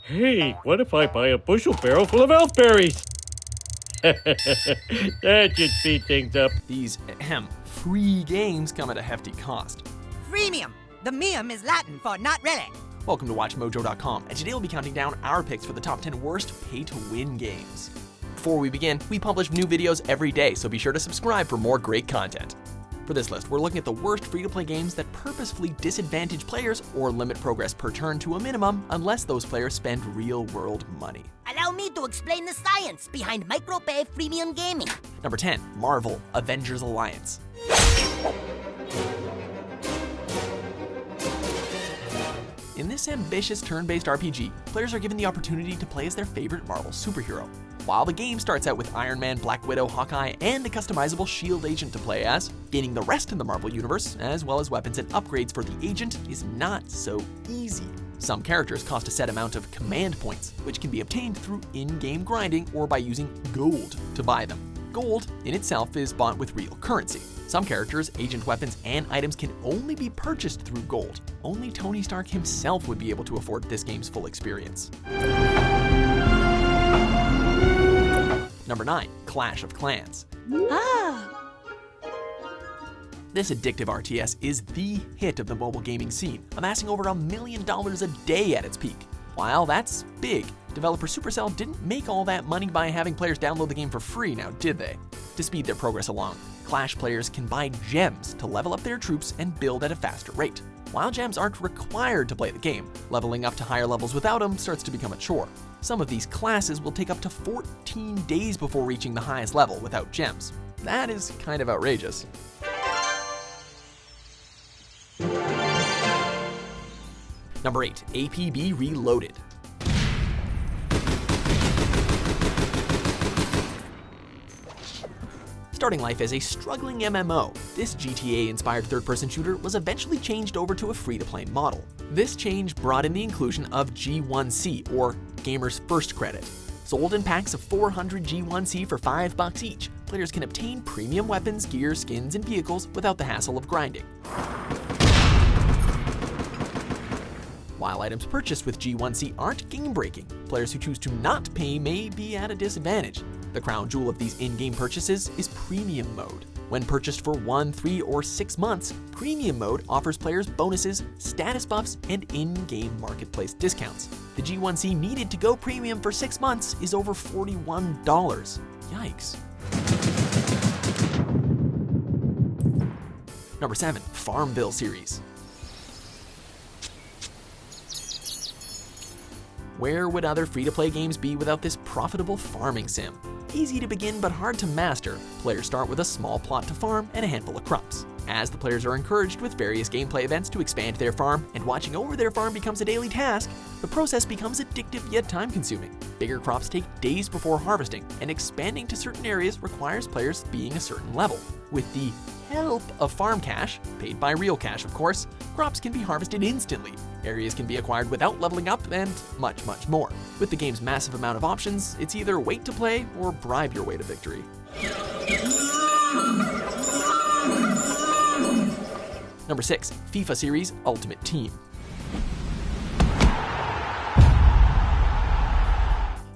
Hey, what if I buy a bushel barrel full of elfberries? That should speed things up. These free games come at a hefty cost. Freemium. The meum is Latin for not really. Welcome to WatchMojo.com, and today we'll be counting down our picks for the top 10 worst pay-to-win games. Before we begin, we publish new videos every day, so be sure to subscribe for more great content. For this list, we're looking at the worst free-to-play games that purposefully disadvantage players or limit progress per turn to a minimum unless those players spend real-world money. Allow me to explain the science behind micropay freemium gaming. Number 10, Marvel Avengers Alliance. In this ambitious turn-based RPG, players are given the opportunity to play as their favorite Marvel superhero. While the game starts out with Iron Man, Black Widow, Hawkeye, and a customizable S.H.I.E.L.D. agent to play as, gaining the rest in the Marvel universe, as well as weapons and upgrades for the agent, is not so easy. Some characters cost a set amount of command points, which can be obtained through in-game grinding or by using gold to buy them. Gold, in itself, is bought with real currency. Some characters, agent weapons, and items can only be purchased through gold. Only Tony Stark himself would be able to afford this game's full experience. Number 9, Clash of Clans. This addictive RTS is the hit of the mobile gaming scene, amassing over $1 million a day at its peak. While that's big, developer Supercell didn't make all that money by having players download the game for free, now did they? To speed their progress along, Clash players can buy gems to level up their troops and build at a faster rate. While gems aren't required to play the game, leveling up to higher levels without them starts to become a chore. Some of these classes will take up to 14 days before reaching the highest level without gems. That is kind of outrageous. Number 8, APB Reloaded. Starting life as a struggling MMO, this GTA-inspired third-person shooter was eventually changed over to a free-to-play model. This change brought in the inclusion of G1C, or Gamer's First Credit. Sold in packs of 400 G1C for $5 each, players can obtain premium weapons, gear, skins, and vehicles without the hassle of grinding. While items purchased with G1C aren't game-breaking, players who choose to not pay may be at a disadvantage. The crown jewel of these in-game purchases is Premium Mode. When purchased for 1, 3, or 6 months, Premium Mode offers players bonuses, status buffs, and in-game marketplace discounts. The G1C needed to go premium for 6 months is over $41. Yikes. Number 7, FarmVille series. Where would other free-to-play games be without this profitable farming sim? Easy to begin but hard to master, players start with a small plot to farm and a handful of crops. As the players are encouraged with various gameplay events to expand their farm, and watching over their farm becomes a daily task, the process becomes addictive yet time-consuming. Bigger crops take days before harvesting, and expanding to certain areas requires players being a certain level. With the help of farm cash, paid by real cash of course, crops can be harvested instantly. Areas can be acquired without leveling up, and much, much more. With the game's massive amount of options, it's either wait to play or bribe your way to victory. Number 6, FIFA series Ultimate Team.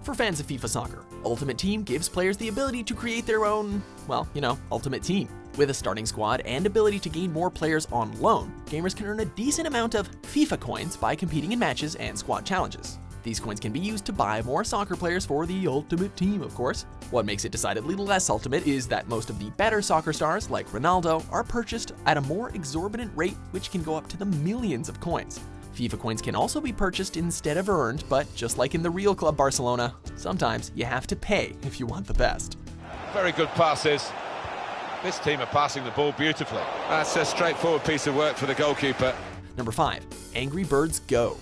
For fans of FIFA soccer, Ultimate Team gives players the ability to create their own, ultimate team. With a starting squad and ability to gain more players on loan, gamers can earn a decent amount of FIFA coins by competing in matches and squad challenges. These coins can be used to buy more soccer players for the Ultimate Team, of course. What makes it decidedly less ultimate is that most of the better soccer stars, like Ronaldo, are purchased at a more exorbitant rate, which can go up to the millions of coins. FIFA coins can also be purchased instead of earned, but just like in the real club Barcelona, sometimes you have to pay if you want the best. Very good passes. This team are passing the ball beautifully. That's a straightforward piece of work for the goalkeeper. Number 5, Angry Birds Go.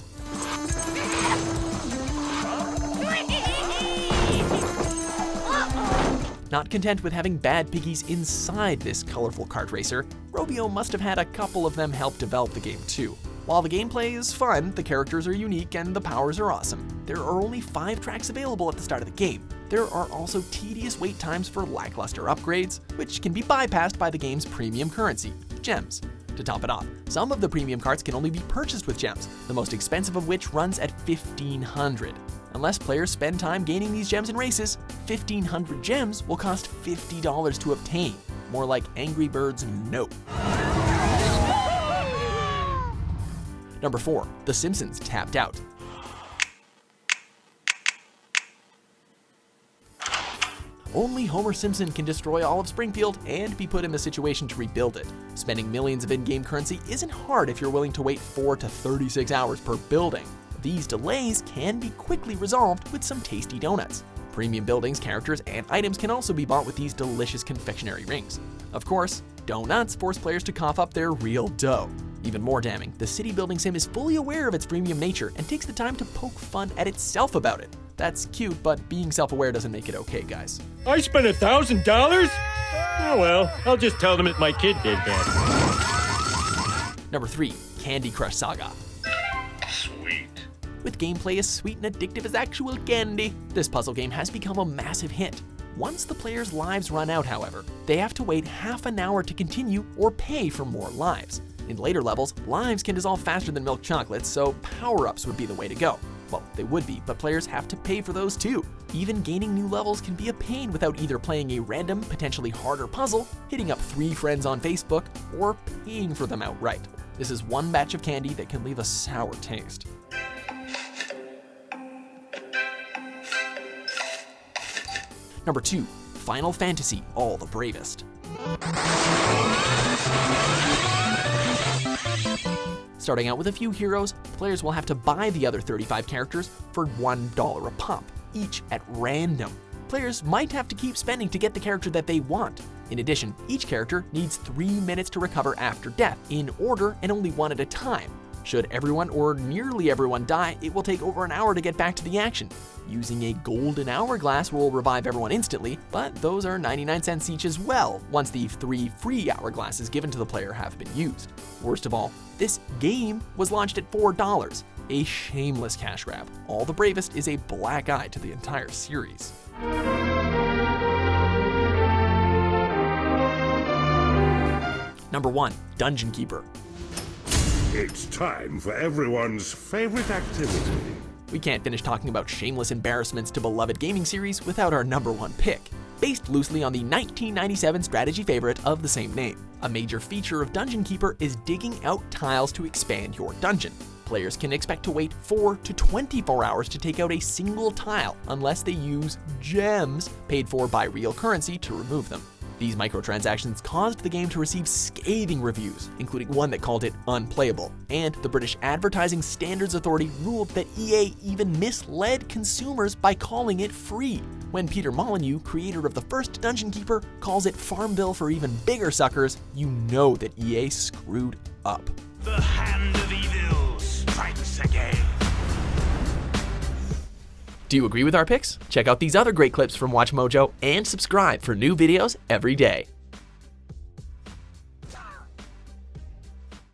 Not content with having bad piggies inside this colorful kart racer, Robio must have had a couple of them help develop the game too. While the gameplay is fun, the characters are unique, and the powers are awesome, there are only 5 tracks available at the start of the game. There are also tedious wait times for lackluster upgrades, which can be bypassed by the game's premium currency, gems. To top it off, some of the premium carts can only be purchased with gems, the most expensive of which runs at 1,500. Unless players spend time gaining these gems in races, 1,500 gems will cost $50 to obtain. More like Angry Birds no. Number 4. The Simpsons Tapped Out. Only Homer Simpson can destroy all of Springfield and be put in the situation to rebuild it. Spending millions of in-game currency isn't hard if you're willing to wait 4 to 36 hours per building. These delays can be quickly resolved with some tasty donuts. Premium buildings, characters, and items can also be bought with these delicious confectionery rings. Of course, donuts force players to cough up their real dough. Even more damning, the city building sim is fully aware of its premium nature and takes the time to poke fun at itself about it. That's cute, but being self-aware doesn't make it okay, guys. I spent $1,000? Oh well, I'll just tell them that my kid did that. Number 3. Candy Crush Saga. Sweet. With gameplay as sweet and addictive as actual candy, this puzzle game has become a massive hit. Once the players' lives run out, however, they have to wait half an hour to continue or pay for more lives. In later levels, lives can dissolve faster than milk chocolates, so power-ups would be the way to go. Well, they would be, but players have to pay for those too. Even gaining new levels can be a pain without either playing a random, potentially harder puzzle, hitting up 3 friends on Facebook, or paying for them outright. This is one batch of candy that can leave a sour taste. Number 2. Final Fantasy All the Bravest. Starting out with a few heroes, players will have to buy the other 35 characters for $1 a pop, each at random. Players might have to keep spending to get the character that they want. In addition, each character needs 3 minutes to recover after death, in order and only one at a time. Should everyone or nearly everyone die, it will take over an hour to get back to the action. Using a golden hourglass will revive everyone instantly, but those are 99 cents each as well, once the 3 free hourglasses given to the player have been used. Worst of all, this game was launched at $4, a shameless cash grab. All the Bravest is a black eye to the entire series. Number 1. Dungeon Keeper. It's time for everyone's favorite activity. We can't finish talking about shameless embarrassments to beloved gaming series without our number 1 pick. Based loosely on the 1997 strategy favorite of the same name, a major feature of Dungeon Keeper is digging out tiles to expand your dungeon. Players can expect to wait 4 to 24 hours to take out a single tile unless they use gems paid for by real currency to remove them. These microtransactions caused the game to receive scathing reviews, including one that called it unplayable, and the British Advertising Standards Authority ruled that EA even misled consumers by calling it free. When Peter Molyneux, creator of the first Dungeon Keeper, calls it FarmVille for even bigger suckers, you know that EA screwed up. The hand of evil strikes again. Do you agree with our picks? Check out these other great clips from WatchMojo and subscribe for new videos every day.